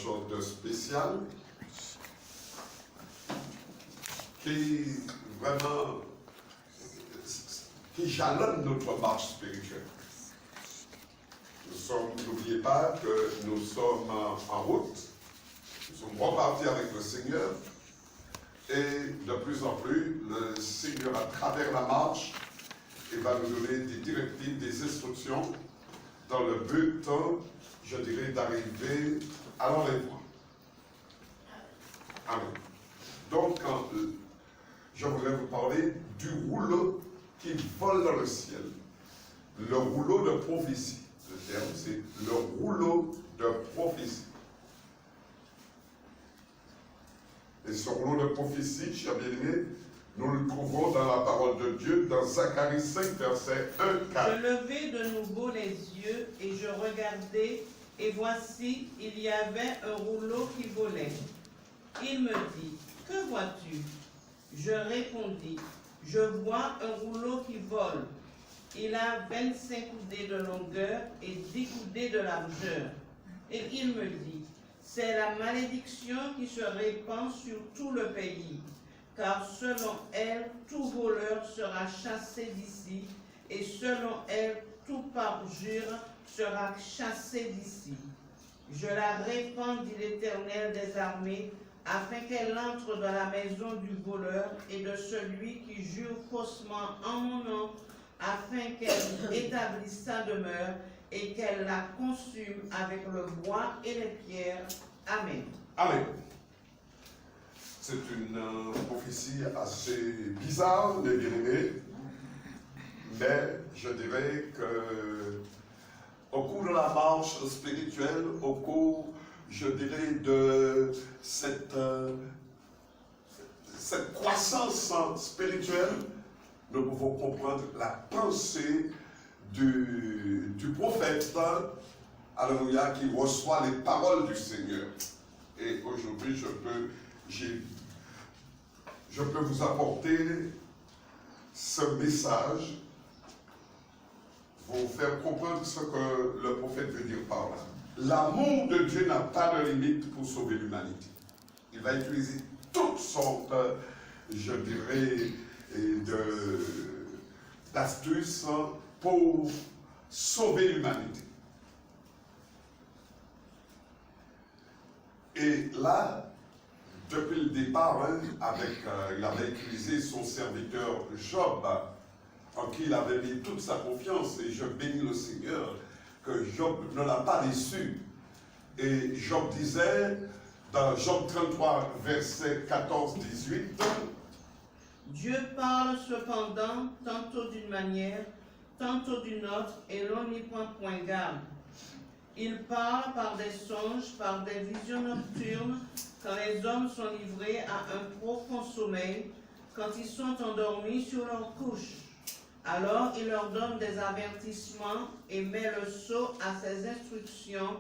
chose de spécial qui vraiment qui jalonne notre marche spirituelle. N'oubliez pas que nous sommes en route, nous sommes repartis avec le Seigneur et de plus en plus, le Seigneur à travers la marche, il va nous donner des directives, des instructions dans le but, je dirais, d'arriver à l'enlèvement. Amen. Donc, je voudrais vous parler du rouleau qui vole dans le ciel. Le rouleau de prophétie. Le terme, c'est le rouleau de prophétie. Et ce rouleau de prophétie, chers bien-aimés, nous le trouvons dans la parole de Dieu, dans Zacharie 5, verset 1, 4. Je levai de nouveau les yeux et je regardai, et voici, il y avait un rouleau qui volait. Il me dit, que vois-tu? Je répondis, je vois un rouleau qui vole. Il a 25 coudées de longueur et 10 coudées de largeur. Et il me dit, c'est la malédiction qui se répand sur tout le pays, car selon elle, tout voleur sera chassé d'ici, et selon elle, tout parjure sera chassé d'ici. Je la répands, dit l'Éternel des armées, afin qu'elle entre dans la maison du voleur et de celui qui jure faussement en mon nom, afin qu'elle établisse sa demeure et qu'elle la consume avec le bois et les pierres. Amen. Amen. C'est une prophétie assez bizarre, mes bien-aimés, mais je dirais que au cours de la marche spirituelle, au cours, je dirais, de cette croissance spirituelle, nous pouvons comprendre la pensée du prophète, alléluia, qui reçoit les paroles du Seigneur. Et aujourd'hui, je peux vous apporter ce message, vous faire comprendre ce que le prophète veut dire par là. L'amour de Dieu n'a pas de limite pour sauver l'humanité. Il va utiliser toutes sortes, je dirais, d'astuces pour sauver l'humanité. Et là, depuis le départ, il avait utilisé son serviteur Job, en qui il avait mis toute sa confiance, et je bénis le Seigneur que Job ne l'a pas déçu. Et Job disait, dans Job 33, verset 14-18, Dieu parle cependant tantôt d'une manière, tantôt d'une autre, et l'on n'y prend point garde. Il parle par des songes, par des visions nocturnes, quand les hommes sont livrés à un profond sommeil, quand ils sont endormis sur leur couche. Alors il leur donne des avertissements et met le sceau à ses instructions,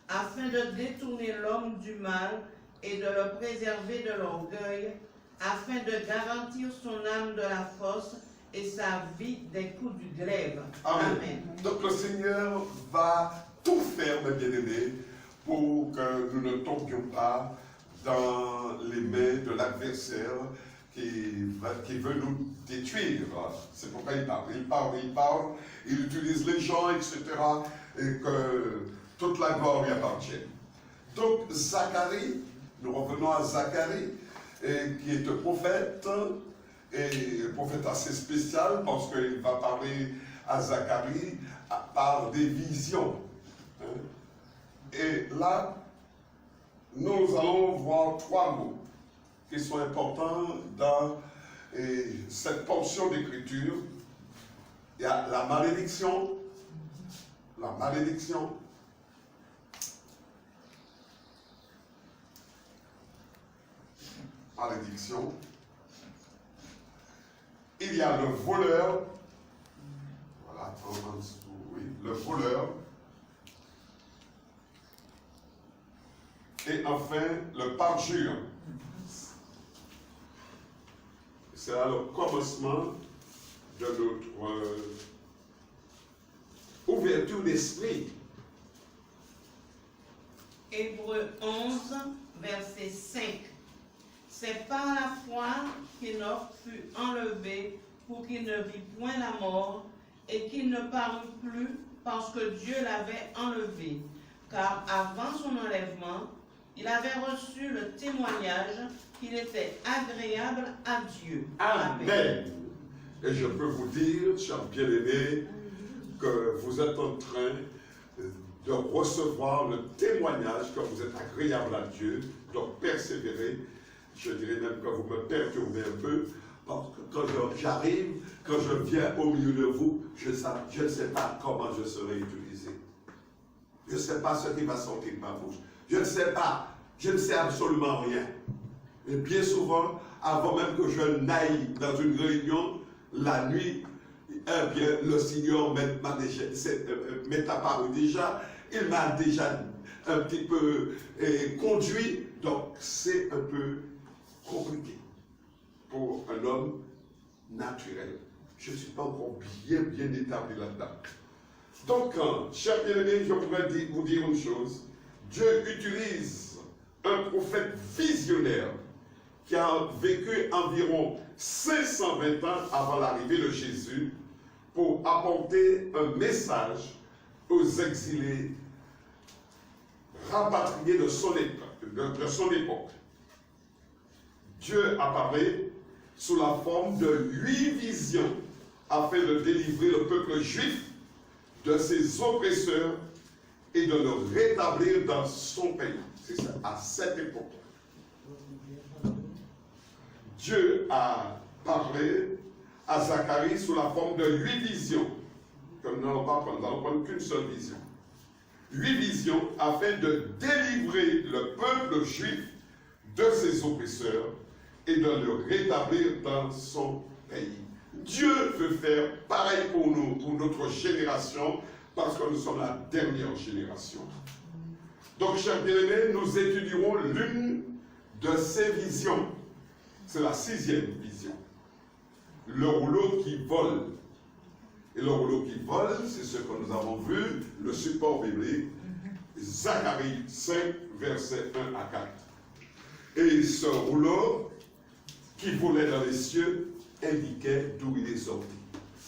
afin de détourner l'homme du mal et de le préserver de l'orgueil, afin de garantir son âme de la force et sa vie des coups du glaive. Amen. Amen. Donc le Seigneur va tout faire, mes bien-aimés, pour que nous ne tombions pas dans les mains de l'adversaire qui veut nous détruire. C'est pourquoi il parle, il utilise les gens, etc., et que toute la gloire lui appartient. Donc Zacharie, nous revenons à Zacharie, qui est un prophète, et un prophète assez spécial, parce qu'il va parler à Zacharie par des visions. Et là, nous allons voir trois mots qui sont importants dans cette portion d'écriture. Il y a la malédiction, il y a le voleur, voilà, oui, le voleur, et enfin le parjure. C'est là le commencement de notre ouverture d'esprit. Hébreux 11, verset 5. C'est par la foi qu'Enoch fut enlevé pour qu'il ne vit point la mort et qu'il ne parut plus parce que Dieu l'avait enlevé. Car avant son enlèvement, il avait reçu le témoignage qu'il était agréable à Dieu. Amen. Et je peux vous dire, chers bien-aimés, que vous êtes en train de recevoir le témoignage que vous êtes agréable à Dieu, donc persévérez. Je dirais même que vous me perturbez un peu, parce que quand j'arrive, quand je viens au milieu de vous, je ne sais pas comment je serai utilisé. Je ne sais pas ce qui va sortir de ma bouche. Je ne sais pas. Je ne sais absolument rien. Et bien souvent, avant même que je n'aille dans une réunion, la nuit, eh bien, le Seigneur m'est apparu déjà. Il m'a déjà un petit peu conduit. Donc, c'est un peu compliqué pour un homme naturel. Je ne suis pas encore bien établi là-dedans. Donc, chers bien-aimés, je voudrais vous dire une chose. Dieu utilise un prophète visionnaire qui a vécu environ 520 ans avant l'arrivée de Jésus pour apporter un message aux exilés rapatriés de son époque. Dieu apparaît sous la forme de 8 visions afin de délivrer le peuple juif de ses oppresseurs et de le rétablir dans son pays. C'est ça, à cette époque. Dieu a parlé à Zacharie sous la forme de 8 visions, que nous n'allons pas prendre, nous n'allons prendre qu'une seule vision. 8 visions afin de délivrer le peuple juif de ses oppresseurs et de le rétablir dans son pays. Dieu veut faire pareil pour nous, pour notre génération, parce que nous sommes la dernière génération. Donc, chers bien-aimés, nous étudierons l'une de ces visions. C'est la 6e vision. Le rouleau qui vole. Et le rouleau qui vole, c'est ce que nous avons vu, le support biblique, Zacharie 5, versets 1 à 4. Et ce rouleau qui volait dans les cieux indiquait d'où il est sorti.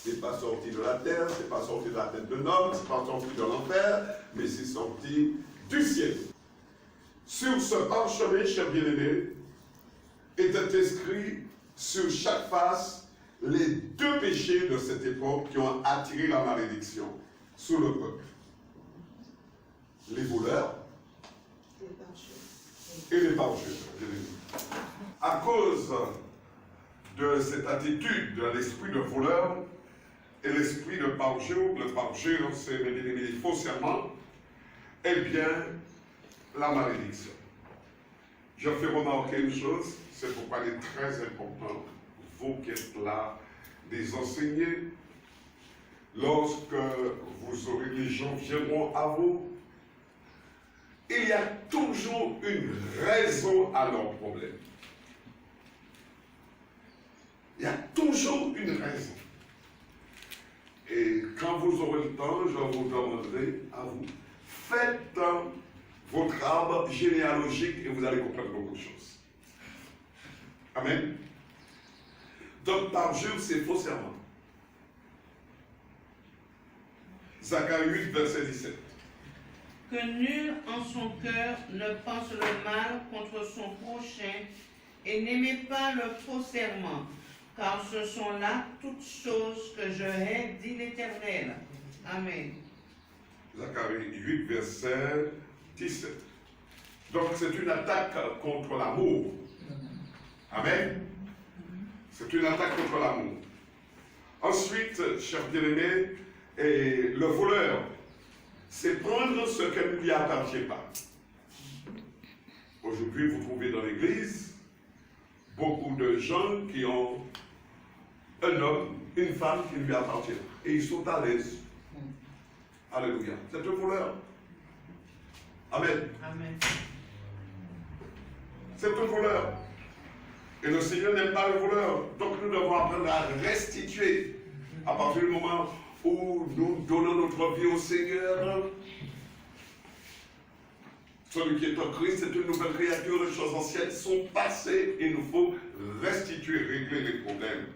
Il n'est pas sorti de la terre, c'est pas sorti de la tête de l'homme, c'est pas sorti de l'enfer, mais c'est sorti du ciel. Sur ce parchemin, chers bien-aimés, était inscrit sur chaque face les 2 péchés de cette époque qui ont attiré la malédiction sur le peuple. Les voleurs et les parjures. À cause de cette attitude de l'esprit de voleur et l'esprit de parjure, le parjure c'est les faux serments, eh bien, la malédiction. Je fais remarquer une chose, c'est pourquoi il est très important, vous qui êtes là, des enseignés, lorsque les gens viendront à vous, il y a toujours une raison à leur problème. Il y a toujours une raison. Et quand vous aurez le temps, je vous demanderai à vous, faites votre arbre généalogique et vous allez comprendre beaucoup de choses. Amen. Donc, parjure, c'est faux serment. Zacharie 8, verset 17. Que nul en son cœur ne pense le mal contre son prochain et n'aimez pas le faux serment, car ce sont là toutes choses que je hais, dit l'Éternel. Amen. Zacharie 8, verset 17. Donc, c'est une attaque contre l'amour. Amen. C'est une attaque contre l'amour. Ensuite, chers bien-aimés, le voleur, c'est prendre ce qui ne lui appartient pas. Aujourd'hui, vous trouvez dans l'église beaucoup de gens qui ont un homme, une femme qui ne lui appartient pas. Et ils sont à l'aise. Alléluia. C'est un voleur. Amen. Amen. C'est un voleur. Et le Seigneur n'aime pas le voleur. Donc nous devons apprendre à restituer. À partir du moment où nous donnons notre vie au Seigneur, Celui qui est en Christ est une nouvelle créature, les choses anciennes sont passées, il nous faut restituer, régler les problèmes.